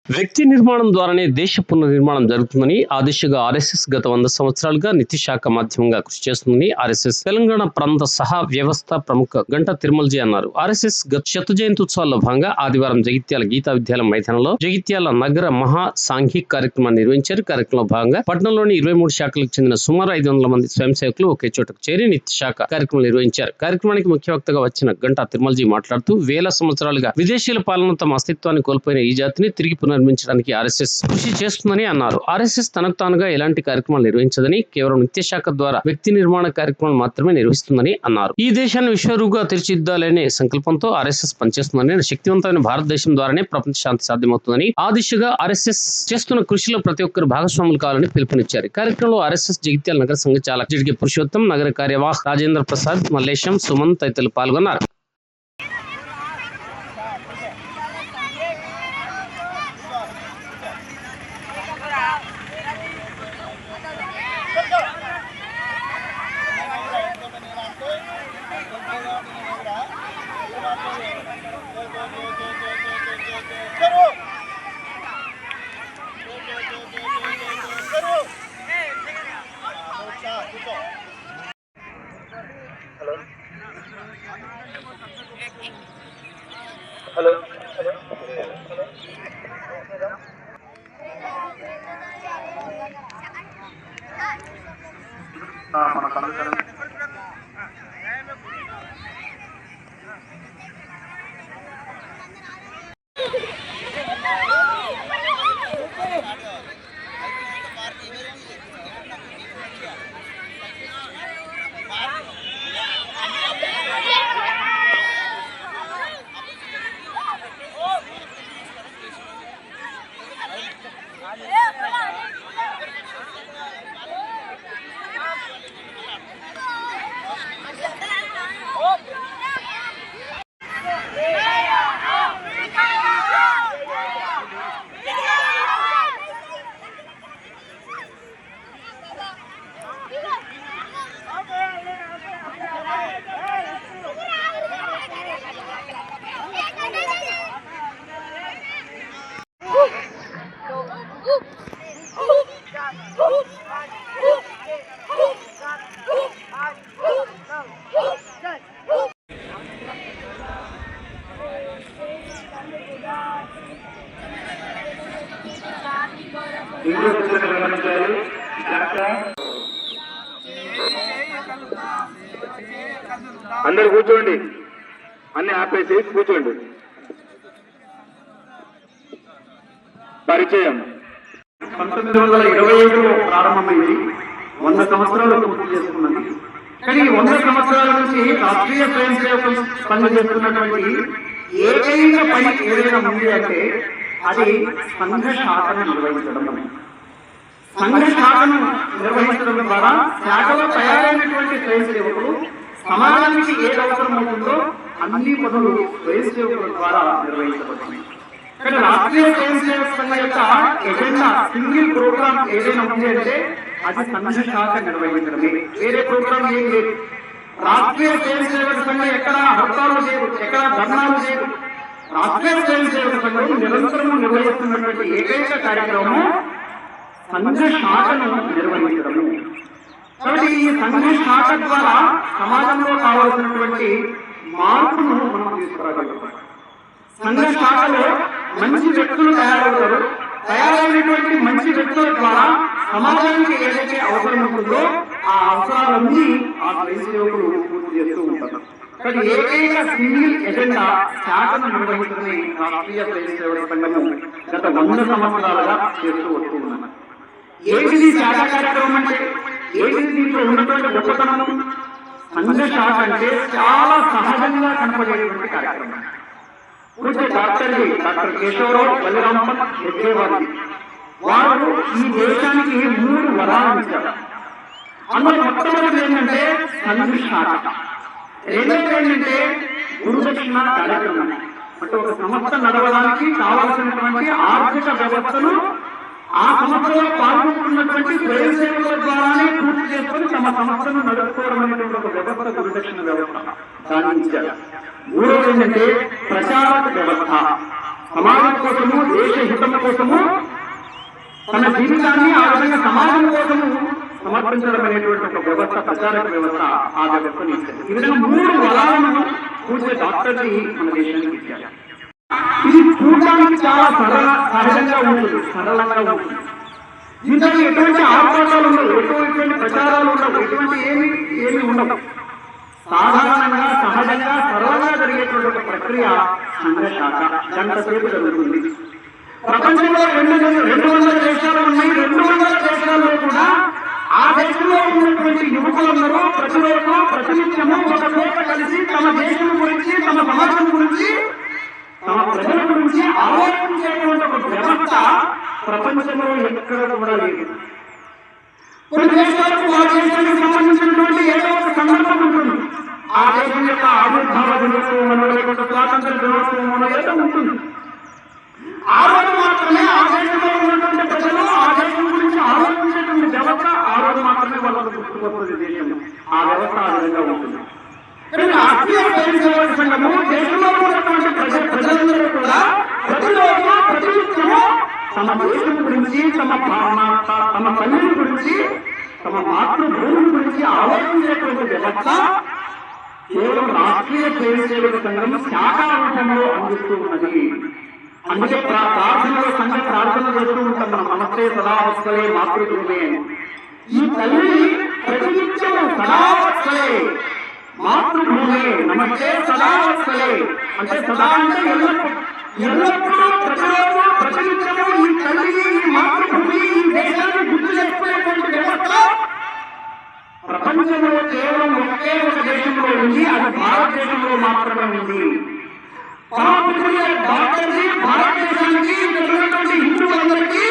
వ్యక్తి నిర్మాణం ద్వారానే దేశ పునర్నిర్మాణం జరుగుతుందని ఆ దిశగా ఆర్ఎస్ఎస్ గత 100 సంవత్సరాలుగా నీతిశాఖ మాధ్యమంగా కృషి చేస్తుందని ఆర్ఎస్ఎస్ తెలంగాణ ప్రాంత సహా వ్యవస్థ ప్రముఖ గంటా తిరుమలజీ అన్నారు. ఆర్ఎస్ఎస్ గత శత జయంతి ఉత్సవాల్లో భాగంగా ఆదివారం జగిత్యాల గీతా విద్యాలయం మైదానంలో జగిత్యాల నగర మహా సాంఘిక కార్యక్రమాన్ని నిర్వహించారు. కార్యక్రమంలో భాగంగా పట్టణంలోని 23 శాఖలకు చెందిన సుమారు 500 మంది స్వయం సేవకులు ఒకే చోటకు చేరి నీతిశాఖ కార్యక్రమం నిర్వహించారు. కార్యక్రమానికి ముఖ్య వక్తగా వచ్చిన గంటా తిరుమలజీ మాట్లాడుతూ వేల సంవత్సరాలుగా విదేశీయుల పాలన తమ అస్తిత్వాన్ని కోల్పోయిన ఈ జాతిని తిరిగి నిర్మించడానికి ఆర్ఎస్ఎస్ కృషి చేస్తుందని అన్నారు. ఆర్ఎస్ఎస్ తనకు తానుగా ఎలాంటి కార్యక్రమాలు నిర్వహించదని, కేవలం నిత్యశాఖ ద్వారా వ్యక్తి నిర్మాణ కార్యక్రమాలు మాత్రమే నిర్వహిస్తుందని అన్నారు. ఈ దేశాన్ని విశ్వరూపుగా తీర్చిదిద్దాలనే సంకల్పంతో ఆర్ఎస్ఎస్ పనిచేస్తుందని, శక్తివంతమైన భారతదేశం ద్వారానే ప్రపంచ శాంతి సాధ్యమవుతుందని, ఆ దిశగా ఆర్ఎస్ఎస్ చేస్తున్న కృషిలో ప్రతి ఒక్కరు భాగస్వాములు కావాలని పిలుపునిచ్చారు. కార్యక్రమంలో ఆర్ఎస్ఎస్ జగిత్యాల నగర సంఘ చాలక జిడిగే పురుషోత్తం, నగర కార్యవాహ్ రాజేంద్ర ప్రసాద్, మల్లేశం, సుమన్ తదితరులు పాల్గొన్నారు. హలో మన సందర్శనం అందరు కూర్చోండి, అన్ని ఆపేసి కూర్చోండి. పరిచయం 1925లో ప్రారంభమైంది. 100 సంవత్సరాలు పూర్తి చేసుకున్నది. కానీ 100 సంవత్సరాల నుంచి రాష్ట్రీయ స్వయం సేవకులు పనిచేస్తున్నటువంటి ఏకైక పని ఏదైనా ఉంది అంటే అది సంఘ శాఖను నిర్వహించడం. సంఘ శాఖను నిర్వహించడం ద్వారా శాఖలో తయారైనటువంటి స్వయం సేవకులు సమాజానికి ఏ అవసరం అవుతుందో అన్ని పనులు స్వయం సేవకుల ద్వారా నిర్వహించబడుతున్నాయి. కానీ రాష్ట్రీయ స్వయం సేవక సంఘ యొక్క ఎజెండా సింగిల్ ప్రోగ్రామ్ ఏదైనా ఉంది అంటే అది సంఘ శాఖ నిర్వహించడమే, వేరే ప్రోగ్రామ్ ఏం లేదు. రాష్ట్రీయ స్వయం సేవక సంఘం ఎక్కడ హర్తాలు చేయదు, ఎక్కడ ధర్నాలు చేయదు. రాష్ట్రీయ స్వయం సేవక సంఘం నిరంతరం నిర్వహిస్తున్నటువంటి ఏకైక కార్యక్రమం సంఘ శాఖను నిర్వహించడము. కాబట్టి ఈ సంఘ శాఖ ద్వారా సమాజంలో కావాల్సినటువంటి మార్పును మనం తీసుకురాగలుగుతాం. సంఘ శాఖలో మంచి వ్యక్తులు తయారవుతారు. తయారైనటువంటి మంచి వ్యక్తుల ద్వారా సమాజానికి ఏదైతే అవసరం ఉంటుందో ఆ అవసరాలన్నీ ఆ స్వయం సేవకులు పూర్తి చేస్తూ ఉంటారు. కానీ ఏకైక సింగిల్ ఎజెండా శాఖను నిర్వహించడమే రాష్ట్రీయ స్వయం సేవక సంఘము గత 100 సంవత్సరాలుగా చేస్తూ వస్తూ ఉన్నాను. ఏంటిది శాఖ కార్యక్రమం అంటే, ఏంటిది దీంట్లో ఉన్నటువంటి గొప్పతనము? సంఘ శాఖ అంటే చాలా సహజంగా కనపడేటువంటి కార్యక్రమం. ఇప్పుడు డాక్టర్ కేశవరావు బలిరాంపన్ హెగ్డేవారి వారు ఈ దేశానికి 3 వరాలు ఇచ్చారు. అందులో మొట్టమొదటి ఏంటంటే సంఘ శాఖ, రెండోది ఏంటంటే గురుదక్షిణ కార్యక్రమం. అంటే ఒక సంస్థ నడవడానికి కావాల్సినటువంటి ఆర్థిక వ్యవస్థను ఆ సంస్థలో పాల్గొంటున్నటువంటి స్వయం సేవకుల ద్వారానే పూర్తి చేసుకుని తమ సంస్థను నడుపుకోవడం అనేటువంటి ఒక వ్యవస్థ గురుదక్షిణ వ్యవస్థ దాన్ని ఇచ్చారు. మూడోది ఏంటంటే ప్రచారక వ్యవస్థ. సమాజం కోసము, దేశ హితం కోసము తన జీవితాన్ని ఆ విధంగా సమాజం కోసము సమర్పించడం అనేటువంటి ఒక వ్యవస్థ, ప్రచారక వ్యవస్థ ఆ వ్యవస్థను ఇచ్చారు. ఈ విధంగా 3 వరాలను పూజే డాక్టర్ని మన దేశానికి ఇచ్చారు. ఇది చూడడానికి చాలా సహజంగా ఉంటుంది, సరళంగా ఉంటుంది. దీంట్లో ఎటువంటి ఆర్భాటాలు ఉండవు, ఎటువంటి ప్రచారాలు ఉండవు, ఎటువంటి ఏమి ఉండవు. సాధారణంగా సహజంగా సరళంగా జరిగేటువంటి ఒక ప్రక్రియ సంఘశాఖ గంట సేపు జరుగుతుంది. ప్రపంచంలో 200 దేశాలు ఉన్నాయి. 200 దేశాల్లో కూడా ఆ దేశంలో ఉన్నటువంటి యువకులందరూ ప్రతిరోజు ప్రతినిత్యము ఒక చోట కలిసి తమ దేశం గురించి, తమ సమాజం గురించి, తమ ప్రజల గురించి ఆలోచించేటువంటి ఒక వ్యవస్థ ప్రపంచంలో ఎక్కడ కూడా లేదు. కొన్ని దేశాలకు ఆ దేశానికి సంబంధించినటువంటి ఏదో ఒక సందర్భం ఉంటుంది. ఆ దేశం యొక్క ఆవిర్భావ దినోత్సవం, లేకపోతే స్వాతంత్ర దినోత్సవం ఏదో ఉంటుంది. ఆ రోజు మాత్రమే ఆ దేశంలో ఉన్నటువంటి ప్రజలు ఆ దేశం గురించి ఆలోచించేటువంటి వ్యవస్థ ఆ రోజు మాత్రమే వాళ్ళకు గుర్తుకొస్తుంది. దేశం ఆ వ్యవస్థ ఆ విధంగా ఉంటుంది. రాష్ట్రీయ స్వయం సేవక సంఘము దేశంలో ఉన్నటువంటి ప్రజలందరూ కూడా ప్రతిరోజు ప్రతినిత్యము తమ దేశం గురించి, తమ తల్లి గురించి, తమ మాతృభూమి గురించి ఆలోచించేటువంటి వ్యవస్థ కేవలం రాష్ట్రీయ స్వయం సేవక సంఘం శాఖా రూపంలో అందిస్తూ ఉన్నది. అందుకే ప్రార్థనలో సంఘ ప్రార్థన చేస్తూ ఉంటాం మనం, నమస్తే సదావత్సలే మాతృభూమే. ఈ తల్లి ప్రతినిత్యము సదావత్సలే మాతృభూమే, నమస్తే సదావత్సలే అంటే సదా అంటే ఎల్లప్పుడూ ప్రతిరోజు ప్రతినిత్యము ఈ తల్లిని, ఈ మాతృభూమి, ఈ దేశాన్ని గుర్తు చేసుకునేటువంటి వ్యవస్థ ప్రపంచంలో కేవలం ఒకే ఒక దేశంలో ఉంది. అది భారతదేశంలో మాత్రమే ఉంది. డాక్టర్ని భారతదేశానికి ఉన్నటువంటి హిందువులందరికీ,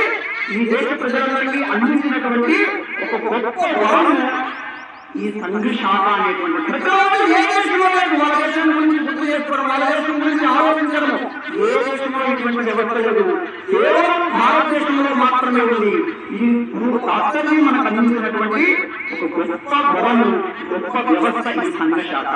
ఈ దేశ ప్రజలందరికీ అందించినటువంటి ఒక గొప్ప వరం ఈ సంఘ శాఖ అనేటువంటి. ప్రతిరోజు ఏ దేశంలో లేదు వాళ్ళ దేశం గురించి గుర్తు చేసుకోవడం, వాళ్ళ దేశం గురించి ఆలోచించడం, ఏ దేశంలో ఇటువంటి వ్యవస్థ లేదు. కేవలం భారతదేశంలో మాత్రమే ఉంది. ఇది డాక్టర్ని మనకు అందించినటువంటి ఒక గొప్ప వరము, గొప్ప వ్యవస్థ ఈ సంఘ శాఖ.